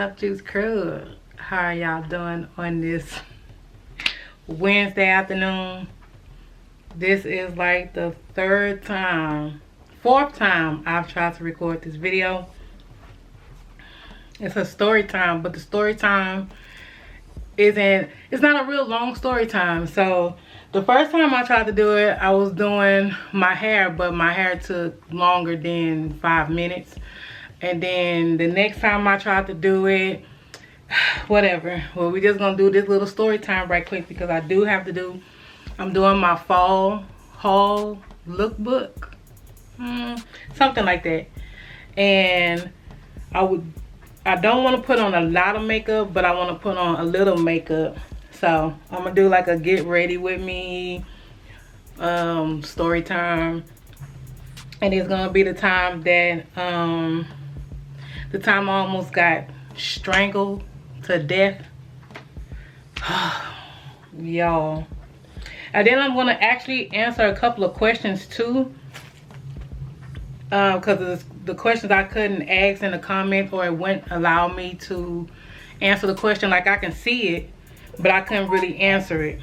up, Juice Crew? How are y'all doing on this Wednesday afternoon? This is like the fourth time I've tried to record this video. It's a story time, but the story time it's not a real long story time. So the first time I tried to do it, I was doing my hair, but my hair took longer than 5 minutes. And then the next time I tried to do it, whatever. Well, we're just gonna do this little story time right quick because I'm doing my fall haul lookbook, something like that. And I don't want to put on a lot of makeup, but I want to put on a little makeup. So I'm gonna do like a get ready with me story time, and it's gonna be the time that the time I almost got strangled to death. Y'all. And then I'm gonna actually answer a couple of questions too, because the questions I couldn't ask in the comments, or it wouldn't allow me to answer the question. Like, I can see it, but I couldn't really answer it.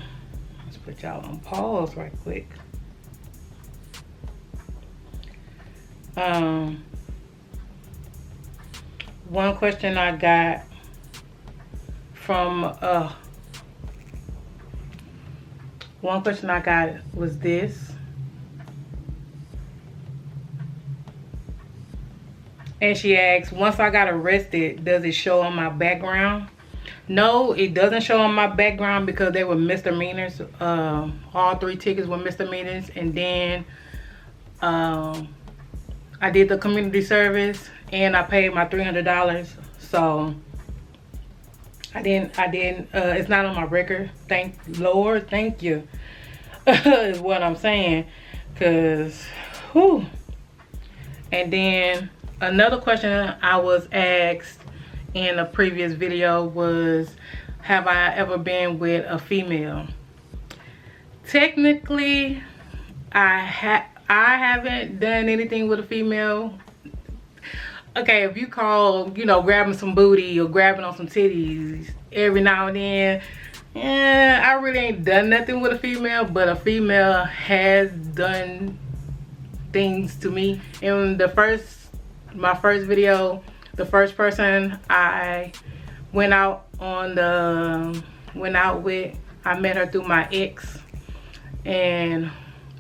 Let's put y'all on pause right quick. One question I got was this. And she asked, once I got arrested, does it show on my background? No, it doesn't show on my background because they were misdemeanors. All 3 tickets were misdemeanors. And then I did the community service and I paid my $300. So I didn't it's not on my record. Thank Lord, thank you. Is what I'm saying. Cause whew. And then another question I was asked in a previous video was, have I ever been with a female? Technically, I haven't done anything with a female. Okay, if you call, grabbing some booty or grabbing on some titties every now and then, yeah, I really ain't done nothing with a female, but a female has done things to me. In my first video, the first person I went out with, I met her through my ex, and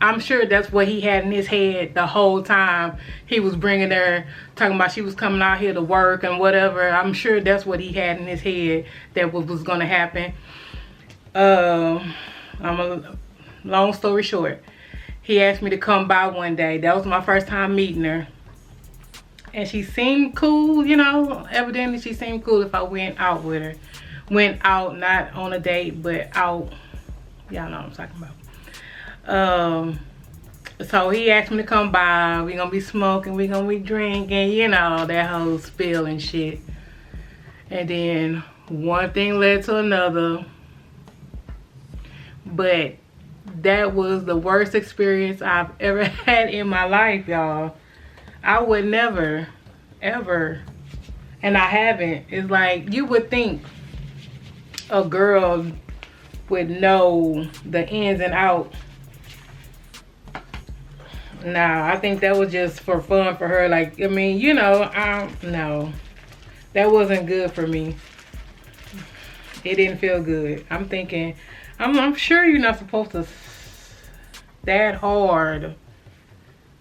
I'm sure that's what he had in his head the whole time. He was bringing her, talking about she was coming out here to work and whatever. I'm sure that's what he had in his head that was going to happen. Long story short, he asked me to come by one day. That was my first time meeting her. And she seemed cool, Evidently she seemed cool if I went out with her. Went out, not on a date, but out. Y'all know what I'm talking about. So he asked me to come by. We gonna be smoking, we gonna be drinking, that whole spill and shit. And then one thing led to another. But that was the worst experience I've ever had in my life, y'all. I would never, ever, and I haven't. It's like, you would think a girl would know the ins and outs. Nah, I think that was just for fun for her. Like, I mean, no. That wasn't good for me. It didn't feel good. I'm thinking, I'm sure you're not supposed to that hard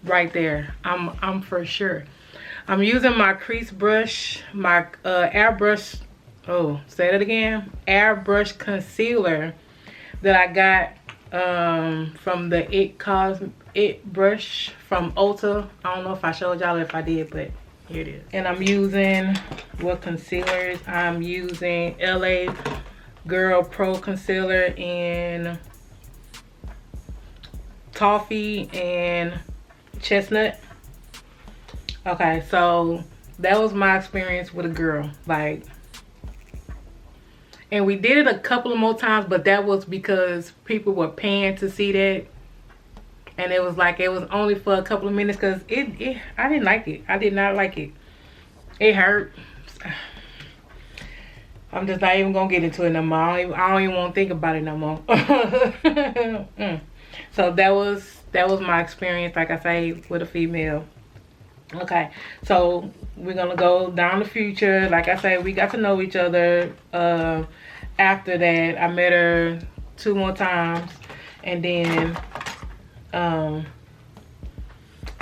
right there. I'm for sure. I'm using my crease brush, my airbrush, say that again, airbrush concealer that I got from the It brush from Ulta. I don't know if I showed y'all, if I did, but here it is. And I'm using what concealers? I'm using LA Girl Pro Concealer in Toffee and Chestnut. Okay, so that was my experience with a girl. Like, and we did it a couple of more times, but that was because people were paying to see that. And it was like, it was only for a couple of minutes, because I didn't like it. I did not like it. It hurt. I'm just not even gonna get into it no more. I don't even want to think about it no more. So that was my experience, like I say, with a female. Okay, so we're gonna go down the future. Like I said, we got to know each other. After that, I met her 2 more times, and then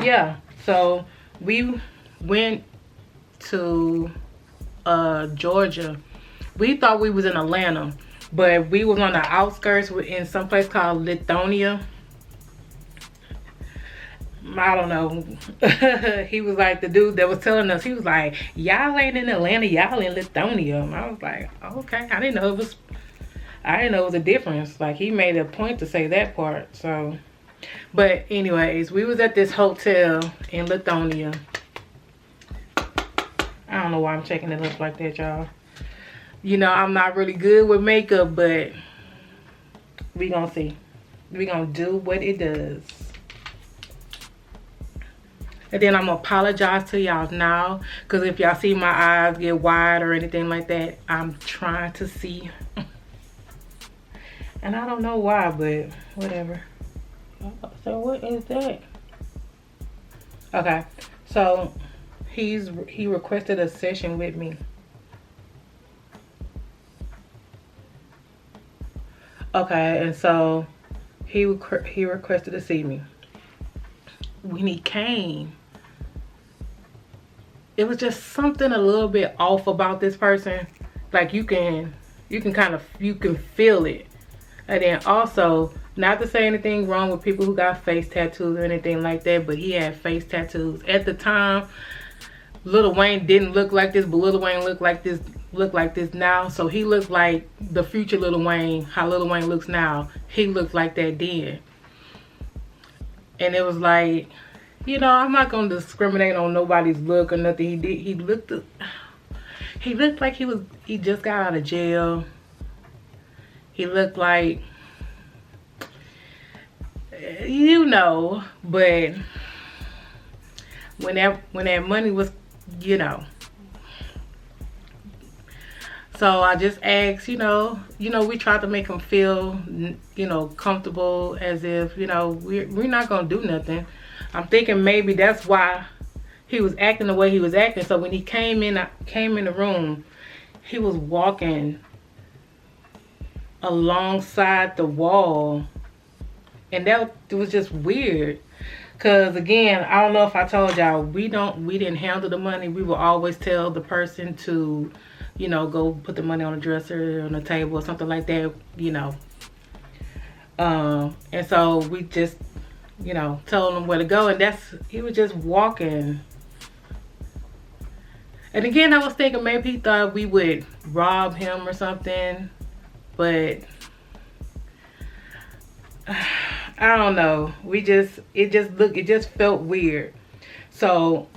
yeah, so we went to Georgia. We thought we was in Atlanta, but we was on the outskirts in some place called Lithonia. I don't know. He was like, the dude that was telling us, he was like, y'all ain't in Atlanta, y'all in Lithonia. And I was like, okay. I didn't know it was a difference. Like, he made a point to say that part. So, but anyways, we was at this hotel in Lithonia. I don't know why I'm checking it up like that, y'all. You know, I'm not really good with makeup, but we gonna see. We gonna do what it does. And then I'm gonna apologize to y'all now, because if y'all see my eyes get wide or anything like that, I'm trying to see. And I don't know why, but whatever. So what is that? Okay, so he requested a session with me. Okay, and so he requested to see me. When he came, it was just something a little bit off about this person. Like, you can feel it. And then also, not to say anything wrong with people who got face tattoos or anything like that, but he had face tattoos. At the time, Lil Wayne didn't look like this, but Lil Wayne look like this now. So he looked like the future Lil Wayne, how Lil Wayne looks now. He looked like that then. And it was like, you know, I'm not gonna discriminate on nobody's look or nothing. He looked like he just got out of jail. He looked like, you know, but when that money was, you know. So I just asked, you know, we tried to make him feel, you know, comfortable, as if, you know, we're not gonna do nothing. I'm thinking maybe that's why he was acting the way he was acting. So when he came in the room, he was walking alongside the wall, and that was just weird. Cause again, I don't know if I told y'all, we didn't handle the money. We would always tell the person to, you know, go put the money on the dresser, on the table, or something like that, you know. And so we just, you know, told him where to go, and he was just walking. And again, I was thinking maybe he thought we would rob him or something, but I don't know. It just felt weird. So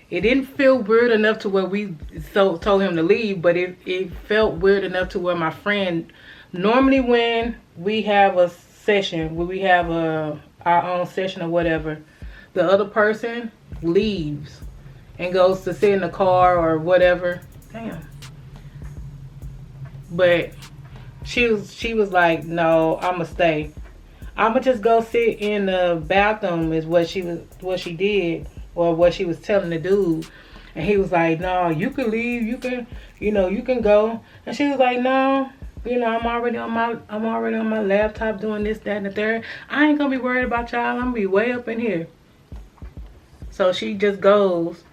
it didn't feel weird enough to where we told him to leave, but it felt weird enough to where my friend, normally when we have a session, when we have our own session or whatever, the other person leaves and goes to sit in the car or whatever. Damn. But she was like, no, I'ma stay. I'ma just go sit in the bathroom, is what she did, or what she was telling the dude. And he was like, no, you can leave, you can go. And she was like, no, you know, I'm already on my laptop doing this, that, and the third. I ain't gonna be worried about y'all. I'm gonna be way up in here. So she just goes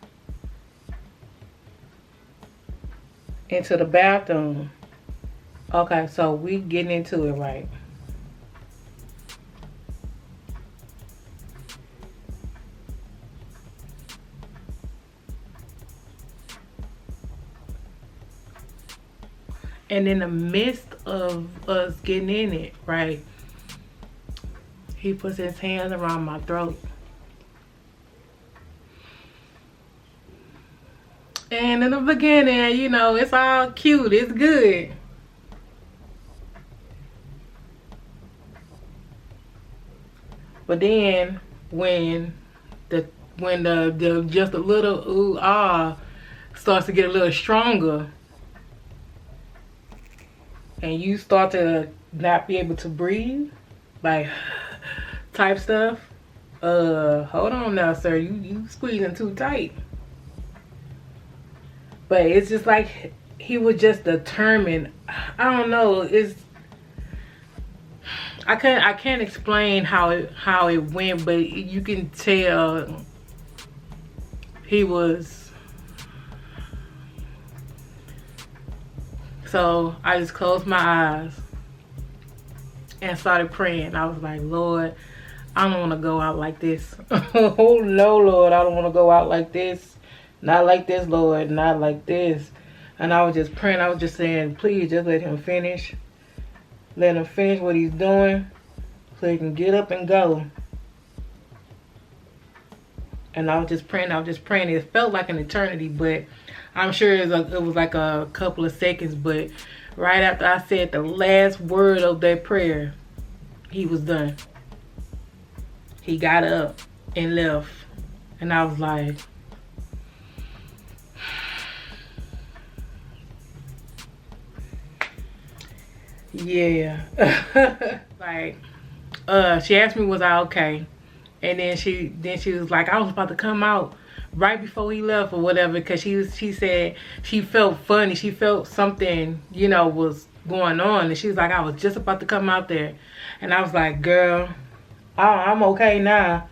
into the bathroom. Okay, so we getting into it, right? And in the midst of us getting in it, right, he puts his hands around my throat. And in the beginning, you know, it's all cute, it's good. But then when the just a little ooh ah starts to get a little stronger, and you start to not be able to breathe, like type stuff, hold on now, sir, you squeezing too tight. But it's just like he was just determined. I don't know, I can't explain how it went, but you can tell he was. So I just closed my eyes and started praying. I was like, Lord, I don't want to go out like this. Oh no, Lord, I don't want to go out like this. Not like this, Lord, not like this. And I was just praying. I was just saying, please just let him finish. Let him finish what he's doing so he can get up and go. And I was just praying. It felt like an eternity, but I'm sure it was like a couple of seconds. But right after I said the last word of that prayer, he was done. He got up and left. And I was like, yeah. Like, she asked me, was I okay? And then she was like, I was about to come out right before he left or whatever, because she said she felt funny. She felt something, you know, was going on. And she was like, I was just about to come out there. And I was like, girl, I'm okay now.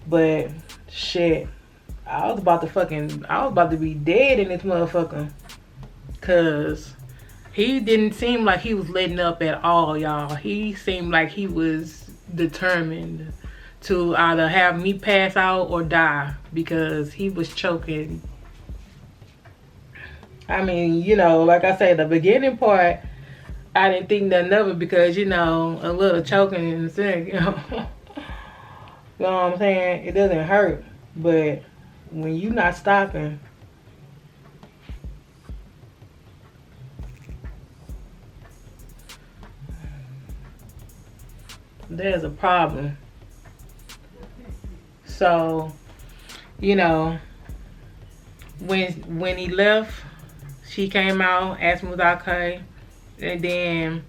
But shit, I was about to be dead in this motherfucker. Cause he didn't seem like he was letting up at all, y'all. He seemed like he was determined to either have me pass out or die, because he was choking. I mean, you know, like I said, the beginning part, I didn't think nothing of it, because, you know, a little choking in the sick, you know. You know what I'm saying? It doesn't hurt. But when you not stopping, there's a problem. So, you know, when he left, she came out, asked me was I okay, and then,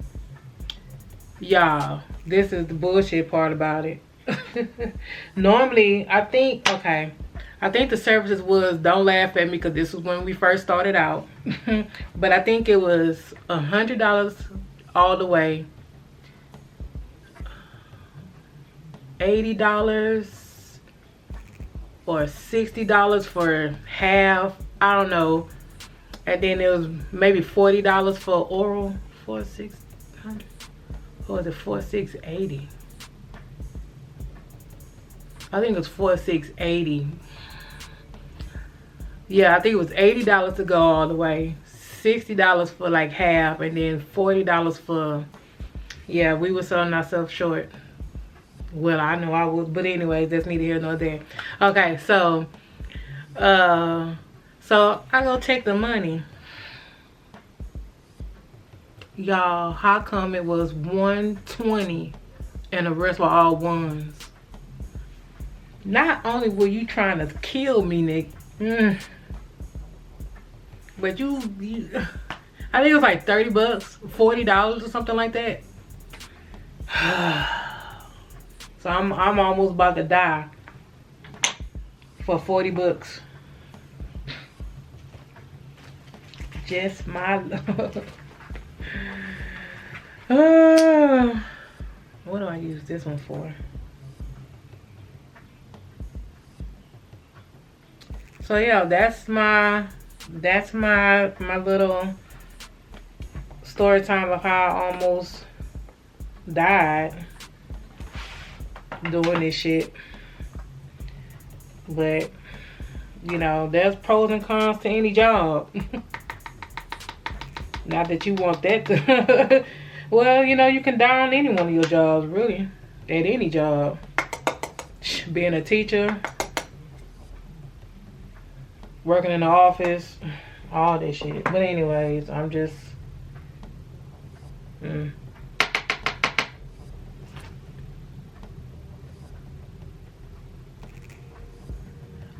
y'all, this is the bullshit part about it. Normally, I think the services was, don't laugh at me, because this was when we first started out. But I think it was $100 all the way, $80 or $60 for half, I don't know. And then it was maybe $40 for oral, $4,600, or was it $4,680? I think it was $4,680. Yeah, I think it was $80 to go all the way, $60 for like half, and then $40 for, yeah, we were selling ourselves short. Well, I know I was, but anyways, that's neither here nor there. Okay, so I go check the money. Y'all, how come it was $120 and the rest were all ones? Not only were you trying to kill me, Nick, but you I think it was like $30, $40 or something like that. So I'm almost about to die for $40. Just my what do I use this one for? So yeah, that's my little story time of how I almost died doing this shit. But you know, there's pros and cons to any job. Not that you want that to well, you know, you can die on any one of your jobs, really. At any job. Being a teacher, working in the office, all that shit. But anyways, I'm just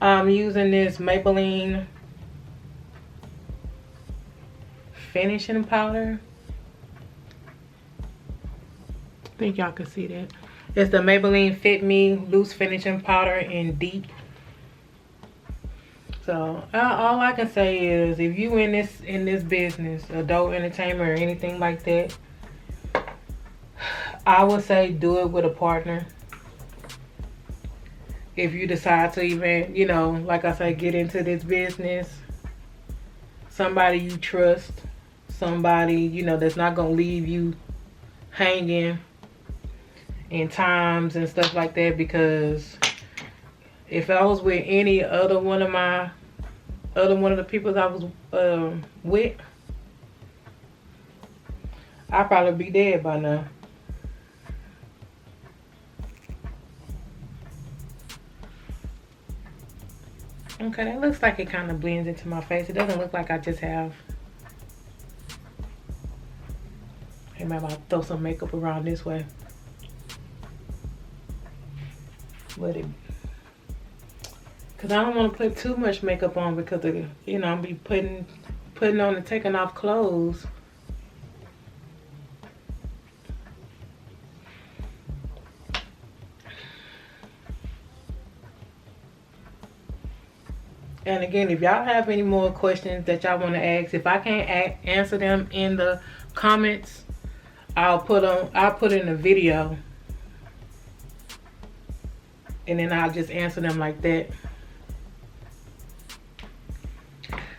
I'm using this Maybelline finishing powder. think y'all can see that. It's the Maybelline Fit Me Loose Finishing Powder in Deep. So all I can say is, if you in this business, adult entertainment or anything like that, I would say do it with a partner. If you decide to even, you know, like I say, get into this business, somebody you trust, somebody, you know, that's not gonna leave you hanging in times and stuff like that. Because if I was with any other one of the people that I was with, I'd probably be dead by now. Okay, that looks like it kind of blends into my face. It doesn't look like I just have. Hey, maybe I'll throw some makeup around this way. But because I don't want to put too much makeup on, because of, you know, I'll be putting on and taking off clothes. And again, if y'all have any more questions that y'all want to ask, if I can't answer them in the comments, I'll put in a video, and then I'll just answer them like that.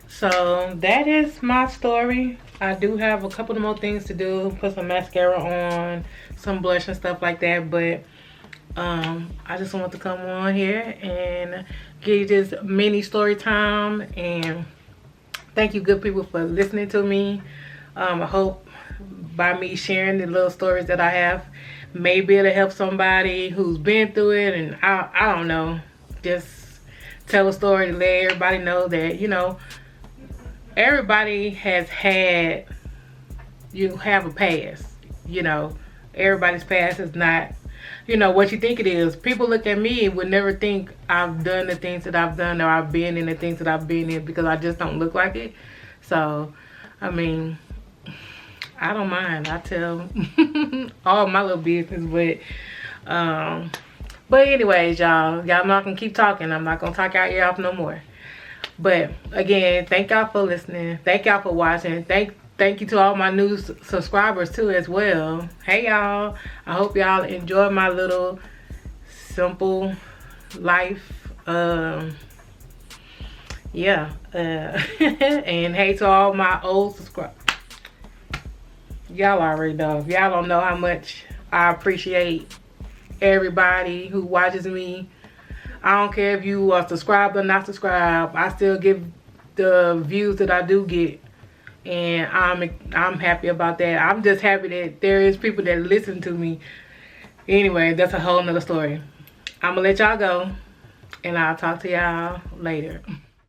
So that is my story. I do have a couple of more things to do, put some mascara on, some blush and stuff like that, but I just want to come on here and give you this mini story time, and thank you good people for listening to me. I hope by me sharing the little stories that I have, maybe it'll help somebody who's been through it, and I don't know, just tell a story to let everybody know that, you know, everybody has had, you have a past, you know, everybody's past is not, you know, what you think it is. People look at me and would never think I've done the things that I've done, or I've been in the things that I've been in, because I just don't look like it. So, I mean, I don't mind. I tell all my little business, but anyways, y'all not gonna keep talking. I'm not gonna talk our ear off no more. But again, thank y'all for listening. Thank y'all for watching. Thank you to all my new subscribers too as well. Hey y'all, I hope y'all enjoy my little simple life. Yeah. And hey to all my old subscribers. Y'all already know. If y'all don't know how much I appreciate everybody who watches me. I don't care if you are subscribed or not subscribed. I still give the views that I do get. And I'm happy about that. I'm just happy that there is people that listen to me. Anyway, that's a whole nother story. I'm gonna let y'all go, and I'll talk to y'all later.